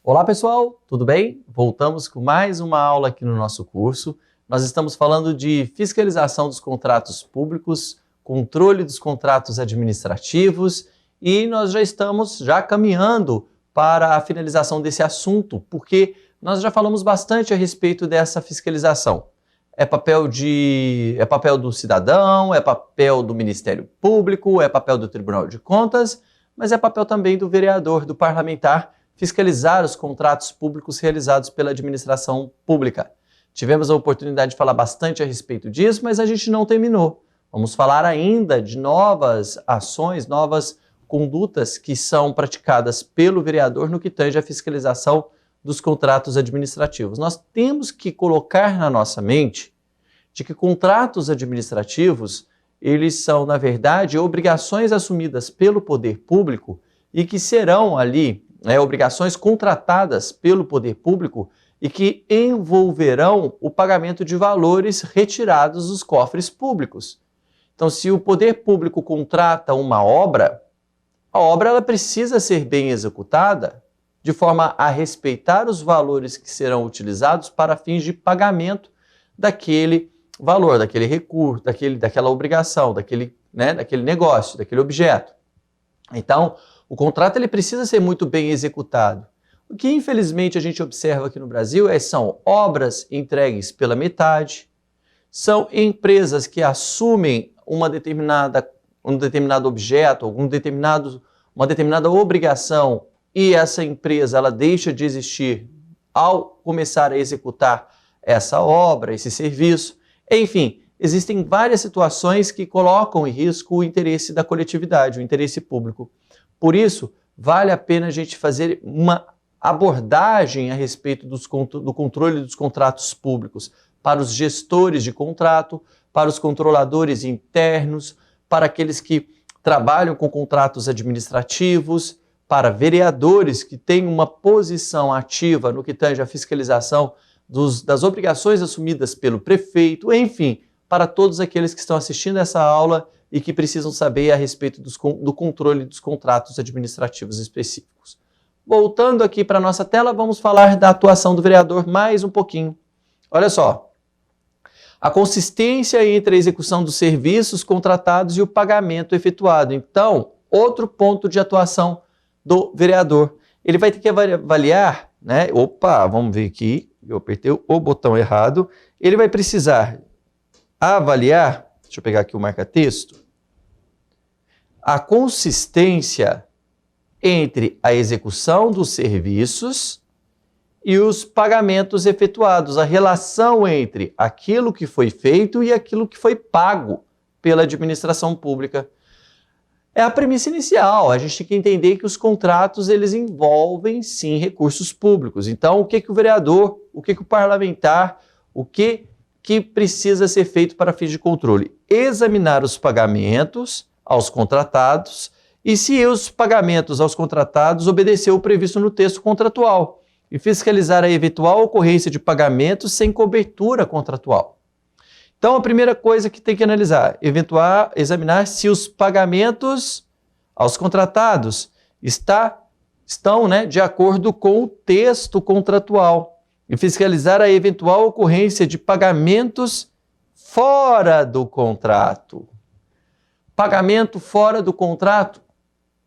Olá pessoal, tudo bem? Voltamos com mais uma aula aqui no nosso curso. Nós estamos falando de fiscalização dos contratos públicos, controle dos contratos administrativos e nós já estamos caminhando para a finalização desse assunto, porque nós já falamos bastante a respeito dessa fiscalização. É papel do cidadão, é papel do Ministério Público, é papel do Tribunal de Contas, mas é papel também do vereador, do parlamentar, fiscalizar os contratos públicos realizados pela administração pública. Tivemos a oportunidade de falar bastante a respeito disso, mas a gente não terminou. Vamos falar ainda de novas ações, novas condutas que são praticadas pelo vereador no que tange à fiscalização dos contratos administrativos. Nós temos que colocar na nossa mente de que contratos administrativos, eles são, na verdade, obrigações assumidas pelo poder público e que serão ali obrigações contratadas pelo poder público e que envolverão o pagamento de valores retirados dos cofres públicos. Então, se o poder público contrata uma obra, a obra ela precisa ser bem executada de forma a respeitar os valores que serão utilizados para fins de pagamento daquele valor, daquele recurso, daquela obrigação, daquele negócio, daquele objeto. Então, o contrato ele precisa ser muito bem executado. O que infelizmente a gente observa aqui no Brasil são obras entregues pela metade, são empresas que assumem um determinado objeto, uma determinada obrigação e essa empresa ela deixa de existir ao começar a executar essa obra, esse serviço. Enfim, existem várias situações que colocam em risco o interesse da coletividade, o interesse público. Por isso, vale a pena a gente fazer uma abordagem a respeito do controle dos contratos públicos para os gestores de contrato, para os controladores internos, para aqueles que trabalham com contratos administrativos, para vereadores que têm uma posição ativa no que tange à fiscalização das obrigações assumidas pelo prefeito, enfim, para todos aqueles que estão assistindo essa aula e que precisam saber a respeito do controle dos contratos administrativos específicos. Voltando aqui para a nossa tela, vamos falar da atuação do vereador mais um pouquinho. Olha só, a consistência entre a execução dos serviços contratados e o pagamento efetuado. Então, outro ponto de atuação do vereador. Ele vai ter que avaliar, vamos ver aqui, eu apertei o botão errado. Ele vai precisar avaliar, deixa eu pegar aqui o marca-texto, a consistência entre a execução dos serviços e os pagamentos efetuados, a relação entre aquilo que foi feito e aquilo que foi pago pela administração pública. É a premissa inicial, a gente tem que entender que os contratos eles envolvem sim recursos públicos. Então, o que o vereador, o que o parlamentar, o que precisa ser feito para fins de controle? Examinar os pagamentos aos contratados e se os pagamentos aos contratados obedecer o previsto no texto contratual e fiscalizar a eventual ocorrência de pagamentos sem cobertura contratual. Então, a primeira coisa que tem que analisar, examinar se os pagamentos aos contratados estão de acordo com o texto contratual e fiscalizar a eventual ocorrência de pagamentos fora do contrato. Pagamento fora do contrato?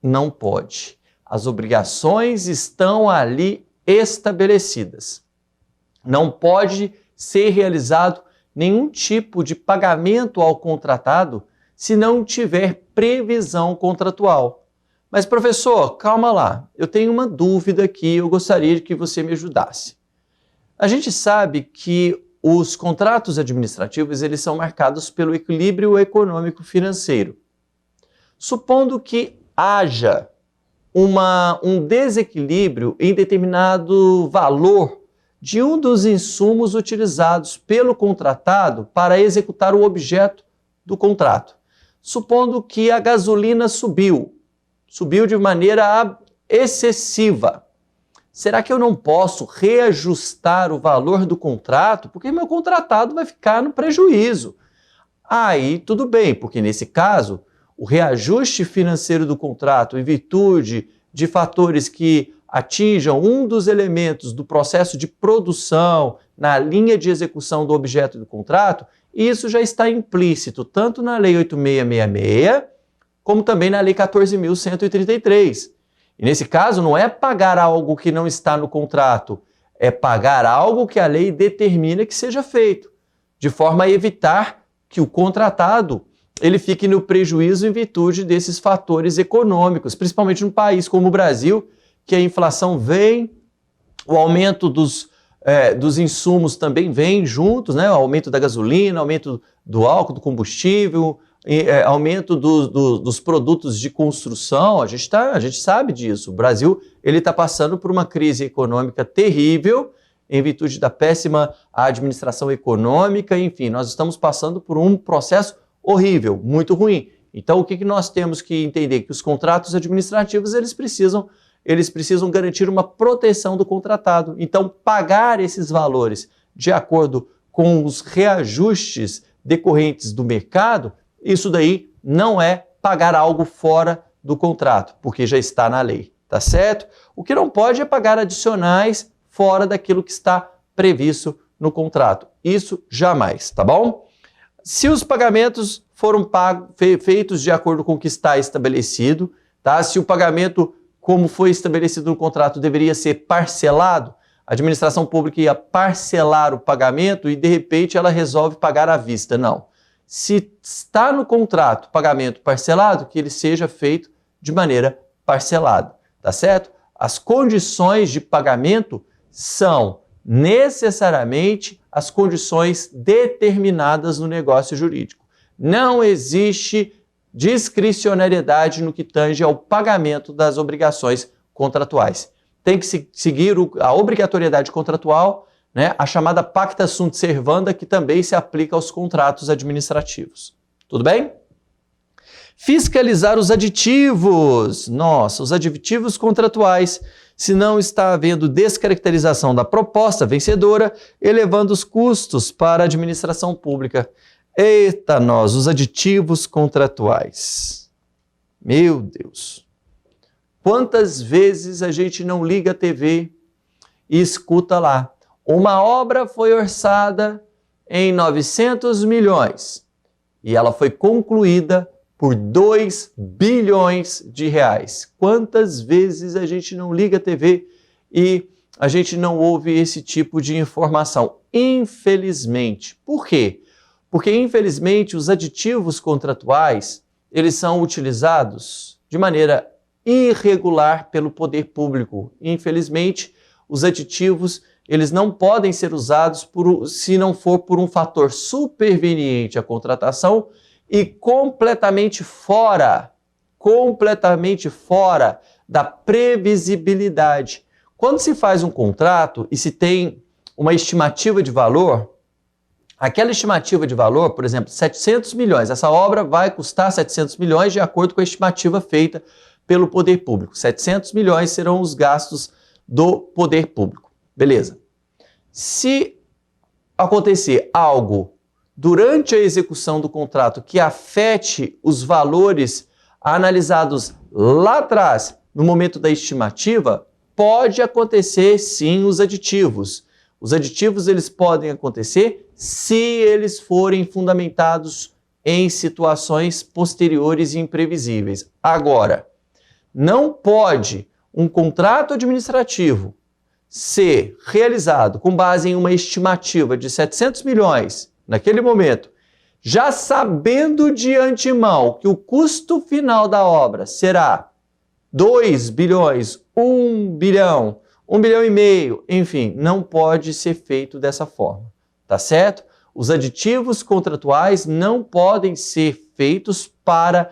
Não pode. As obrigações estão ali estabelecidas. Não pode ser realizado nenhum tipo de pagamento ao contratado se não tiver previsão contratual. Mas, professor, calma lá, eu tenho uma dúvida aqui, eu gostaria que você me ajudasse. A gente sabe que os contratos administrativos eles são marcados pelo equilíbrio econômico-financeiro. Supondo que haja um desequilíbrio em determinado valor de um dos insumos utilizados pelo contratado para executar o objeto do contrato. Supondo que a gasolina subiu de maneira excessiva. Será que eu não posso reajustar o valor do contrato? Porque meu contratado vai ficar no prejuízo. Aí tudo bem, porque nesse caso, o reajuste financeiro do contrato em virtude de fatores que atinjam um dos elementos do processo de produção na linha de execução do objeto do contrato, isso já está implícito tanto na Lei 8666, como também na Lei 14.133. E nesse caso, não é pagar algo que não está no contrato, é pagar algo que a lei determina que seja feito, de forma a evitar que o contratado ele fique no prejuízo em virtude desses fatores econômicos, principalmente num país como o Brasil, que a inflação vem, o aumento dos insumos também vem juntos, né? O aumento da gasolina, aumento do álcool, do combustível, aumento dos produtos de construção, a gente sabe disso. O Brasil está passando por uma crise econômica terrível em virtude da péssima administração econômica, enfim, nós estamos passando por um processo horrível, muito ruim. Então, o que nós temos que entender? Que os contratos administrativos, eles precisam garantir uma proteção do contratado. Então, pagar esses valores de acordo com os reajustes decorrentes do mercado, isso daí não é pagar algo fora do contrato, porque já está na lei, tá certo? O que não pode é pagar adicionais fora daquilo que está previsto no contrato. Isso jamais, tá bom? Se os pagamentos foram feitos de acordo com o que está estabelecido, tá? Se o pagamento, como foi estabelecido no contrato, deveria ser parcelado, a administração pública ia parcelar o pagamento e, de repente, ela resolve pagar à vista. Não. Se está no contrato pagamento parcelado, que ele seja feito de maneira parcelada, tá certo? As condições de pagamento são necessariamente as condições determinadas no negócio jurídico. Não existe discricionariedade no que tange ao pagamento das obrigações contratuais. Tem que seguir a obrigatoriedade contratual, né, a chamada pacta sunt servanda, que também se aplica aos contratos administrativos. Tudo bem? Fiscalizar os aditivos. Nossa, os aditivos contratuais, se não está havendo descaracterização da proposta vencedora, elevando os custos para a administração pública. Eita nós, os aditivos contratuais. Meu Deus! Quantas vezes a gente não liga a TV e escuta lá? Uma obra foi orçada em 900 milhões e ela foi concluída por 2 bilhões de reais. Quantas vezes a gente não liga a TV e a gente não ouve esse tipo de informação? Infelizmente. Por quê? Porque, infelizmente, os aditivos contratuais, eles são utilizados de maneira irregular pelo poder público. Infelizmente, os aditivos, eles não podem ser usados se não for por um fator superveniente à contratação e completamente fora da previsibilidade. Quando se faz um contrato e se tem uma estimativa de valor, aquela estimativa de valor, por exemplo, 700 milhões, essa obra vai custar 700 milhões de acordo com a estimativa feita pelo poder público. 700 milhões serão os gastos do poder público. Beleza. Se acontecer algo durante a execução do contrato que afete os valores analisados lá atrás, no momento da estimativa, pode acontecer sim os aditivos. Os aditivos eles podem acontecer se eles forem fundamentados em situações posteriores e imprevisíveis. Agora, não pode um contrato administrativo ser realizado com base em uma estimativa de 700 milhões naquele momento, já sabendo de antemão que o custo final da obra será 2 bilhões, 1 bilhão, 1 bilhão e meio, enfim, não pode ser feito dessa forma, tá certo? Os aditivos contratuais não podem ser feitos para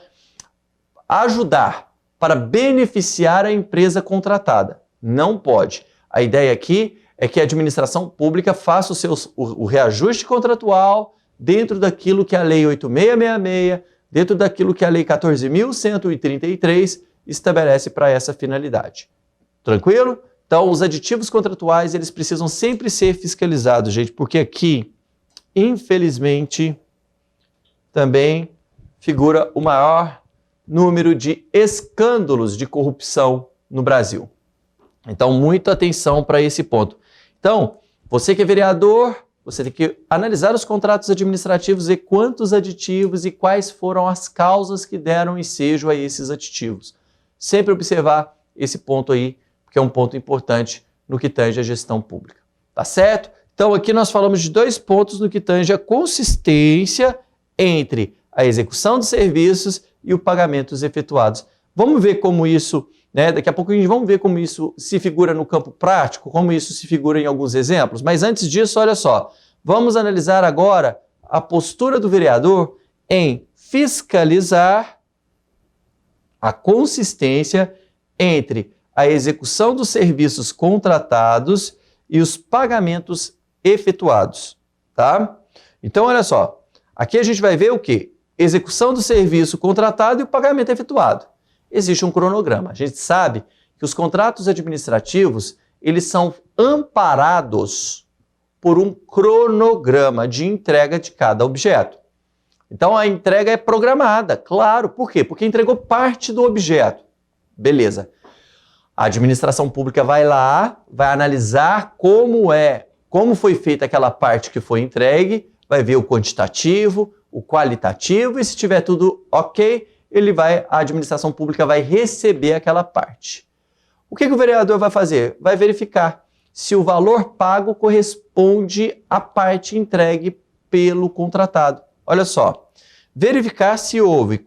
ajudar, para beneficiar a empresa contratada. Não pode. A ideia aqui é que a administração pública faça o reajuste contratual dentro daquilo que a Lei 8666, dentro daquilo que a Lei 14.133 estabelece para essa finalidade. Tranquilo? Então, os aditivos contratuais, eles precisam sempre ser fiscalizados, gente, porque aqui, infelizmente, também figura o maior número de escândalos de corrupção no Brasil. Então, muita atenção para esse ponto. Então, você que é vereador, você tem que analisar os contratos administrativos, ver quantos aditivos e quais foram as causas que deram ensejo a esses aditivos. Sempre observar esse ponto aí, porque é um ponto importante no que tange a gestão pública. Tá certo? Então, aqui nós falamos de 2 pontos no que tange a consistência entre a execução dos serviços e os pagamentos efetuados. Vamos ver como isso, né? Daqui a pouco vamos ver como isso se figura no campo prático, como isso se figura em alguns exemplos. Mas antes disso, olha só, vamos analisar agora a postura do vereador em fiscalizar a consistência entre a execução dos serviços contratados e os pagamentos efetuados, tá? Então, olha só, aqui a gente vai ver o quê? Execução do serviço contratado e o pagamento efetuado. Existe um cronograma. A gente sabe que os contratos administrativos, eles são amparados por um cronograma de entrega de cada objeto. Então, a entrega é programada, claro. Por quê? Porque entregou parte do objeto. Beleza. A administração pública vai lá, vai analisar como foi feita aquela parte que foi entregue, vai ver o quantitativo, o qualitativo, e se tiver tudo ok, a administração pública vai receber aquela parte. O que o vereador vai fazer? Vai verificar se o valor pago corresponde à parte entregue pelo contratado. Olha só, verificar se houve,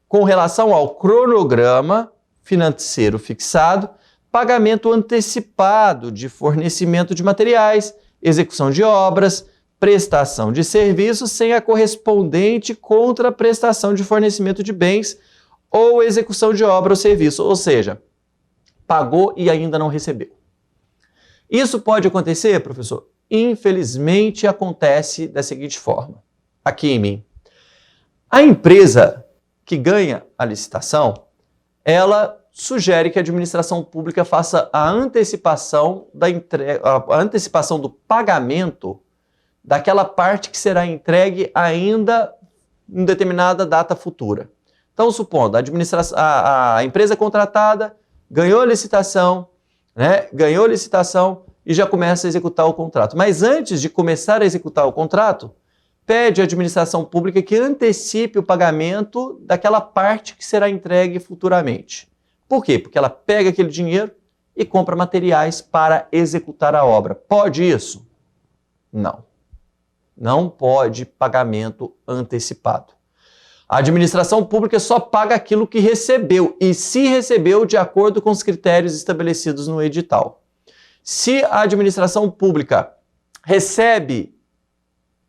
com relação ao cronograma financeiro fixado, pagamento antecipado de fornecimento de materiais, execução de obras, prestação de serviços sem a correspondente contraprestação de fornecimento de bens ou execução de obra ou serviço, ou seja, pagou e ainda não recebeu. Isso pode acontecer, professor? Infelizmente acontece da seguinte forma. Aqui em mim, a empresa que ganha a licitação, ela sugere que a administração pública faça a antecipação do pagamento daquela parte que será entregue ainda em determinada data futura. Então, supondo, a empresa contratada ganhou a licitação, né? Ganhou a licitação e já começa a executar o contrato. Mas antes de começar a executar o contrato, pede à administração pública que antecipe o pagamento daquela parte que será entregue futuramente. Por quê? Porque ela pega aquele dinheiro e compra materiais para executar a obra. Pode isso? Não. Não pode pagamento antecipado. A administração pública só paga aquilo que recebeu, e se recebeu de acordo com os critérios estabelecidos no edital. Se a administração pública recebe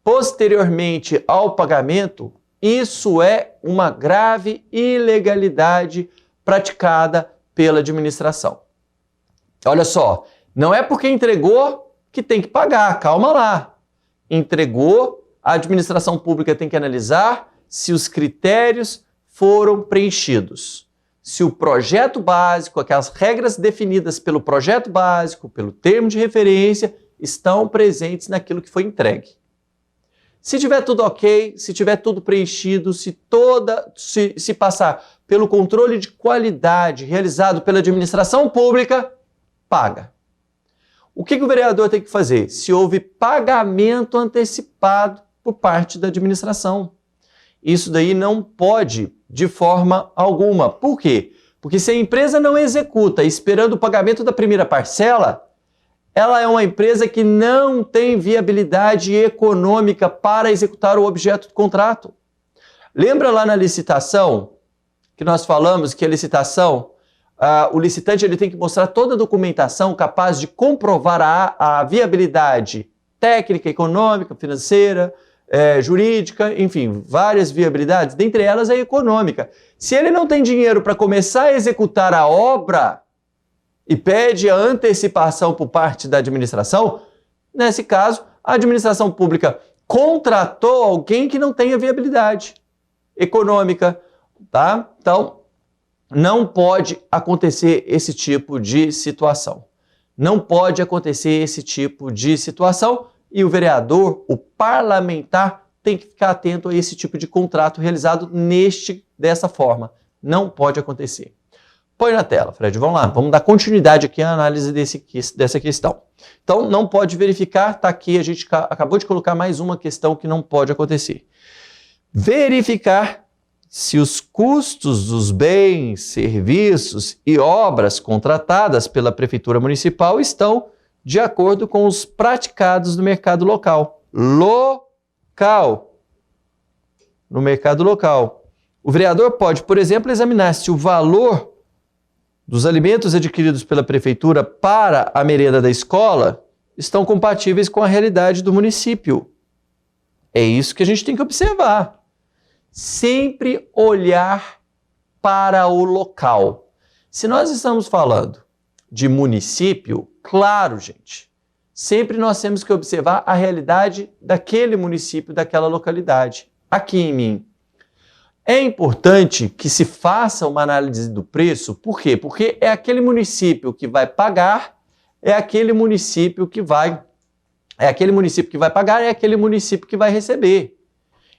posteriormente ao pagamento, isso é uma grave ilegalidade praticada pela administração. Olha só, não é porque entregou que tem que pagar, calma lá. Entregou, a administração pública tem que analisar se os critérios foram preenchidos. Se o projeto básico, aquelas regras definidas pelo projeto básico, pelo termo de referência, estão presentes naquilo que foi entregue. Se tiver tudo ok, se tiver tudo preenchido, se passar pelo controle de qualidade realizado pela administração pública, paga. O que o vereador tem que fazer? Se houve pagamento antecipado por parte da administração. Isso daí não pode de forma alguma. Por quê? Porque se a empresa não executa esperando o pagamento da primeira parcela, ela é uma empresa que não tem viabilidade econômica para executar o objeto do contrato. Lembra lá na licitação que nós falamos que a licitação, o licitante ele tem que mostrar toda a documentação capaz de comprovar a viabilidade técnica, econômica, financeira, jurídica, enfim, várias viabilidades, dentre elas a econômica. Se ele não tem dinheiro para começar a executar a obra e pede a antecipação por parte da administração, nesse caso, a administração pública contratou alguém que não tenha viabilidade econômica, tá? Então, não pode acontecer esse tipo de situação. Não pode acontecer esse tipo de situação e o vereador, o parlamentar, tem que ficar atento a esse tipo de contrato realizado dessa forma. Não pode acontecer. Põe na tela, Fred, vamos lá, vamos dar continuidade aqui à análise dessa questão. Então, não pode verificar, está aqui, a gente acabou de colocar mais uma questão que não pode acontecer. Verificar se os custos dos bens, serviços e obras contratadas pela Prefeitura Municipal estão de acordo com os praticados no mercado local. No mercado local. O vereador pode, por exemplo, examinar se o valor dos alimentos adquiridos pela Prefeitura para a merenda da escola estão compatíveis com a realidade do município. É isso que a gente tem que observar. Sempre olhar para o local. Se nós estamos falando de município, claro, gente, sempre nós temos que observar a realidade daquele município, daquela localidade. Aqui em mim. É importante que se faça uma análise do preço, por quê? Porque é aquele município que vai pagar, é aquele município que vai pagar, é aquele município que vai receber.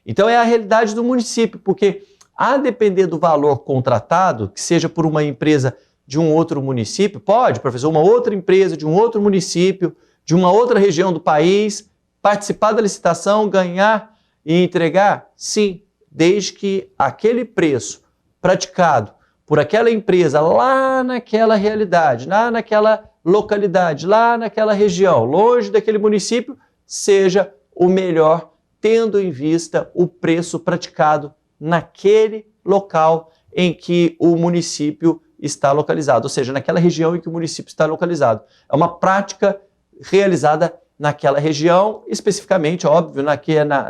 Então é a realidade do município, porque a depender do valor contratado, que seja por uma empresa de um outro município, pode, professor, uma outra empresa de um outro município, de uma outra região do país, participar da licitação, ganhar e entregar? Sim. Desde que aquele preço praticado por aquela empresa lá naquela realidade, lá naquela localidade, lá naquela região, longe daquele município, seja o melhor, tendo em vista o preço praticado naquele local em que o município está localizado, ou seja, naquela região em que o município está localizado. É uma prática realizada naquela região, especificamente, óbvio,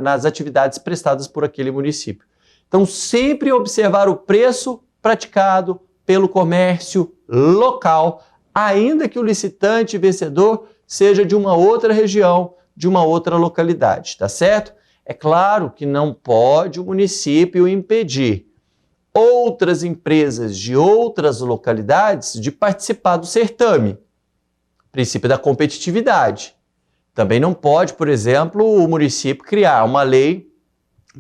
nas atividades prestadas por aquele município. Então, sempre observar o preço praticado pelo comércio local, ainda que o licitante vencedor seja de uma outra região, de uma outra localidade, tá certo? É claro que não pode o município impedir outras empresas de outras localidades de participar do certame. Princípio da competitividade. Também não pode, por exemplo, o município criar uma lei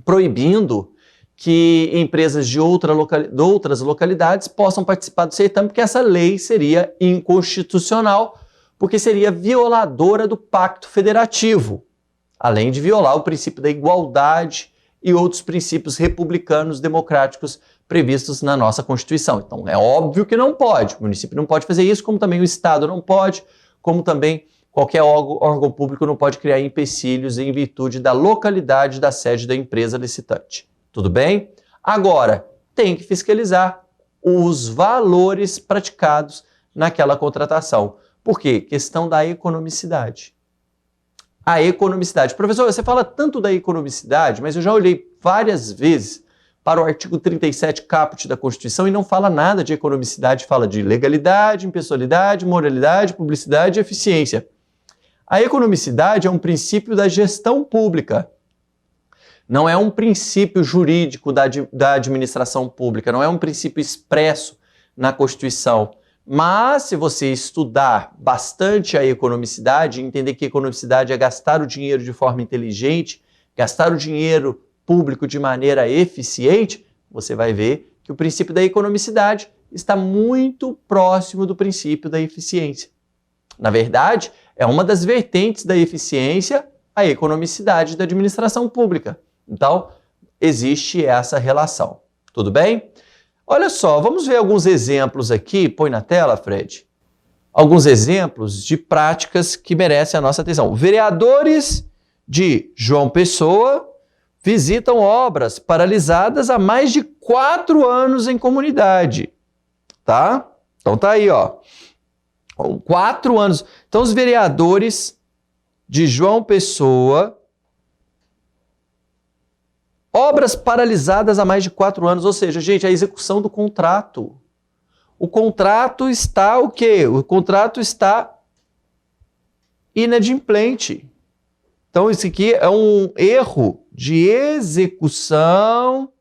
proibindo que empresas de outras localidades possam participar do certame, porque essa lei seria inconstitucional, porque seria violadora do Pacto Federativo, além de violar o princípio da igualdade e outros princípios republicanos democráticos previstos na nossa Constituição. Então, é óbvio que não pode, o município não pode fazer isso, como também o Estado não pode, como também qualquer órgão público não pode criar empecilhos em virtude da localidade da sede da empresa licitante. Tudo bem? Agora, tem que fiscalizar os valores praticados naquela contratação. Por quê? Questão da economicidade. A economicidade. Professor, você fala tanto da economicidade, mas eu já olhei várias vezes para o artigo 37 caput da Constituição e não fala nada de economicidade, fala de legalidade, impessoalidade, moralidade, publicidade e eficiência. A economicidade é um princípio da gestão pública. Não é um princípio jurídico da administração pública, não é um princípio expresso na Constituição. Mas, se você estudar bastante a economicidade, entender que economicidade é gastar o dinheiro de forma inteligente, gastar o dinheiro público de maneira eficiente, você vai ver que o princípio da economicidade está muito próximo do princípio da eficiência. Na verdade, é uma das vertentes da eficiência, a economicidade da administração pública. Então, existe essa relação. Tudo bem? Olha só, vamos ver alguns exemplos aqui. Põe na tela, Fred. Alguns exemplos de práticas que merecem a nossa atenção. Vereadores de João Pessoa visitam obras paralisadas há mais de 4 anos em comunidade. Tá? Então tá aí, ó. 4 anos. Então, os vereadores de João Pessoa, obras paralisadas há mais de 4 anos, ou seja, gente, a execução do contrato. O contrato está o quê? O contrato está inadimplente. Então, isso aqui é um erro de execução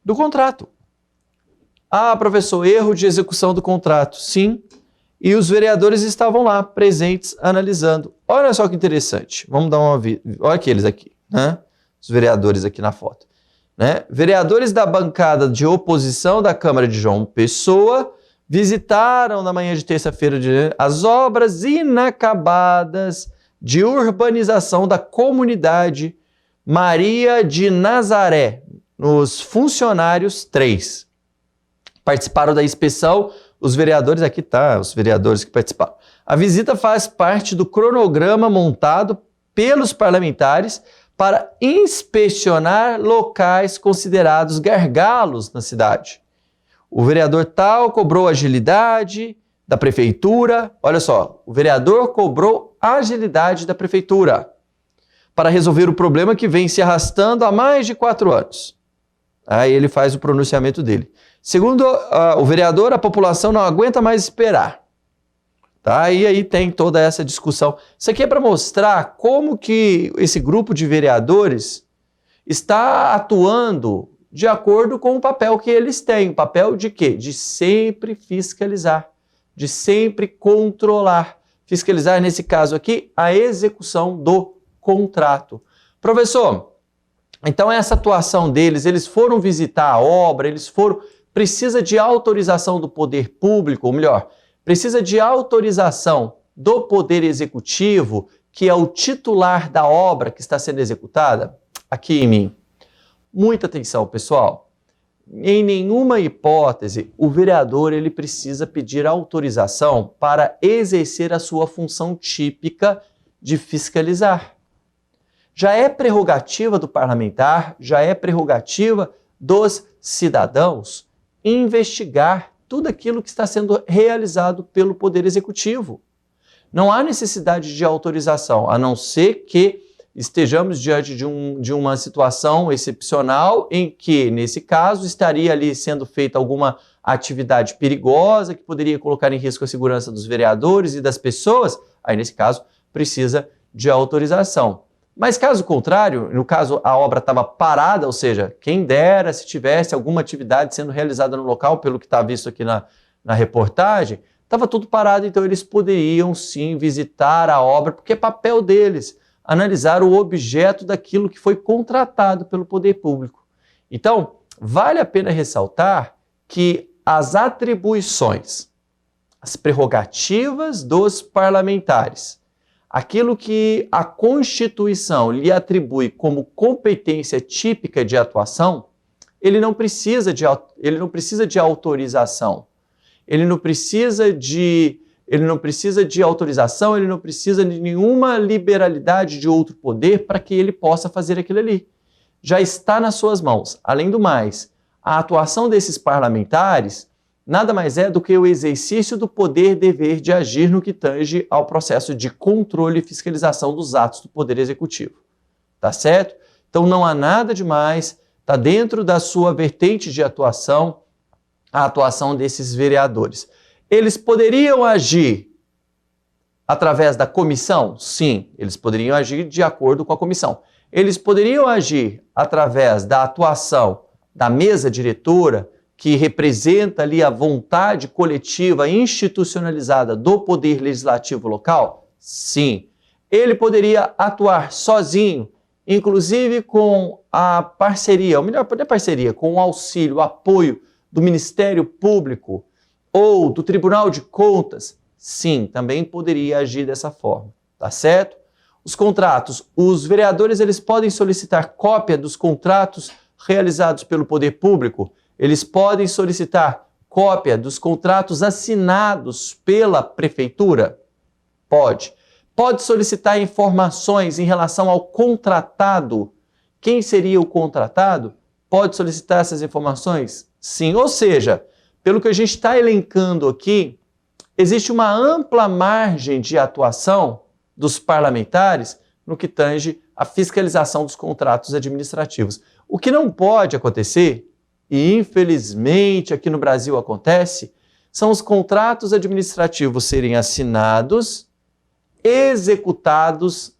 do contrato. Ah, professor, erro de execução do contrato. Sim. E os vereadores estavam lá, presentes, analisando. Olha só que interessante. Vamos dar uma... Olha aqueles aqui, né? os vereadores aqui na foto, né? Vereadores da bancada de oposição da Câmara de João Pessoa visitaram na manhã de terça-feira as obras inacabadas de urbanização da comunidade Maria de Nazaré, nos Funcionários 3. Participaram da inspeção os vereadores, aqui tá, os vereadores que participaram. A visita faz parte do cronograma montado pelos parlamentares para inspecionar locais considerados gargalos na cidade. O vereador tal cobrou agilidade da prefeitura, olha só, o vereador cobrou agilidade da prefeitura para resolver o problema que vem se arrastando há mais de 4 anos. Aí ele faz o pronunciamento dele. Segundo o vereador, a população não aguenta mais esperar. Tá? E aí tem toda essa discussão. Isso aqui é para mostrar como que esse grupo de vereadores está atuando de acordo com o papel que eles têm. O papel de quê? De sempre fiscalizar, de sempre controlar. Fiscalizar, nesse caso aqui, a execução do contrato. Professor, então essa atuação deles, eles foram visitar a obra, precisa de autorização do poder público, ou melhor, precisa de autorização do poder executivo, que é o titular da obra que está sendo executada? Aqui em mim. Muita atenção, pessoal. Em nenhuma hipótese, o vereador ele precisa pedir autorização para exercer a sua função típica de fiscalizar. Já é prerrogativa do parlamentar, já é prerrogativa dos cidadãos investigar tudo aquilo que está sendo realizado pelo Poder Executivo. Não há necessidade de autorização, a não ser que estejamos diante de uma situação excepcional em que, nesse caso, estaria ali sendo feita alguma atividade perigosa que poderia colocar em risco a segurança dos vereadores e das pessoas, aí, nesse caso, precisa de autorização. Mas caso contrário, no caso a obra estava parada, ou seja, quem dera se tivesse alguma atividade sendo realizada no local, pelo que está visto aqui na reportagem, estava tudo parado, então eles poderiam sim visitar a obra, porque é papel deles analisar o objeto daquilo que foi contratado pelo poder público. Então, vale a pena ressaltar que as atribuições, as prerrogativas dos parlamentares, aquilo que a Constituição lhe atribui como competência típica de atuação, ele não precisa de autorização. Ele não precisa de autorização, ele não precisa de nenhuma liberalidade de outro poder para que ele possa fazer aquilo ali. Já está nas suas mãos. Além do mais, a atuação desses parlamentares nada mais é do que o exercício do poder-dever de agir no que tange ao processo de controle e fiscalização dos atos do Poder Executivo. Tá certo? Então não há nada demais, está dentro da sua vertente de atuação, a atuação desses vereadores. Eles poderiam agir através da comissão? Sim, eles poderiam agir de acordo com a comissão. Eles poderiam agir através da atuação da mesa diretora, que representa ali a vontade coletiva institucionalizada do poder legislativo local? Sim. Ele poderia atuar sozinho, inclusive com a parceria, ou melhor, poder parceria, com o auxílio, o apoio do Ministério Público ou do Tribunal de Contas? Sim, também poderia agir dessa forma, tá certo? Os contratos, os vereadores eles podem solicitar cópia dos contratos realizados pelo poder público. Eles podem solicitar cópia dos contratos assinados pela prefeitura? Pode. Pode solicitar informações em relação ao contratado. Quem seria o contratado? Pode solicitar essas informações? Sim. Ou seja, pelo que a gente está elencando aqui, existe uma ampla margem de atuação dos parlamentares no que tange a fiscalização dos contratos administrativos. O que não pode acontecer, e infelizmente aqui no Brasil acontece, são os contratos administrativos serem assinados, executados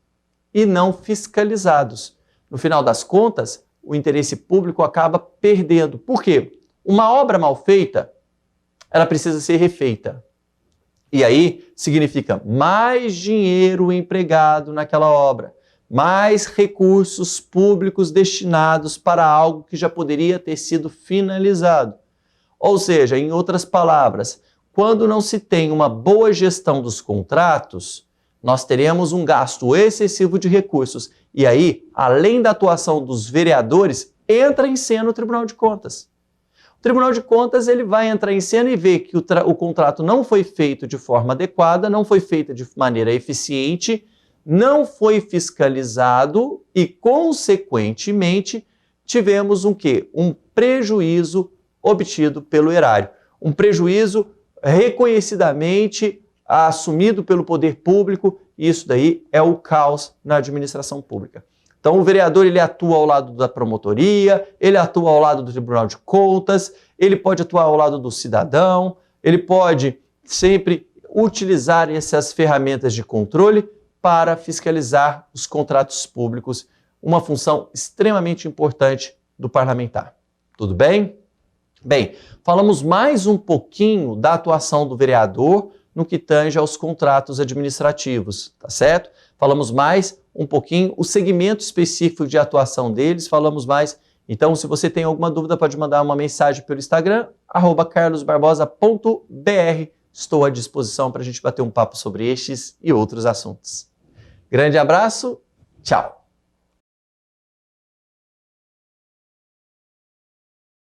e não fiscalizados. No final das contas, o interesse público acaba perdendo. Por quê? Uma obra mal feita, ela precisa ser refeita. E aí significa mais dinheiro empregado naquela obra, mais recursos públicos destinados para algo que já poderia ter sido finalizado. Ou seja, em outras palavras, quando não se tem uma boa gestão dos contratos, nós teremos um gasto excessivo de recursos. E aí, além da atuação dos vereadores, entra em cena o Tribunal de Contas. O Tribunal de Contas ele vai entrar em cena e ver que o contrato não foi feito de forma adequada, não foi feito de maneira eficiente, não foi fiscalizado e, consequentemente, tivemos um quê? Um prejuízo obtido pelo erário. Um prejuízo reconhecidamente assumido pelo poder público, e isso daí é o caos na administração pública. Então o vereador ele atua ao lado da promotoria, ele atua ao lado do Tribunal de Contas, ele pode atuar ao lado do cidadão, ele pode sempre utilizar essas ferramentas de controle para fiscalizar os contratos públicos, uma função extremamente importante do parlamentar. Tudo bem? Bem, falamos mais um pouquinho da atuação do vereador no que tange aos contratos administrativos, tá certo? Falamos mais um pouquinho o segmento específico de atuação deles, falamos mais. Então, se você tem alguma dúvida, pode mandar uma mensagem pelo Instagram, @carlosbarbosa.br. Estou à disposição para a gente bater um papo sobre estes e outros assuntos. Grande abraço, tchau!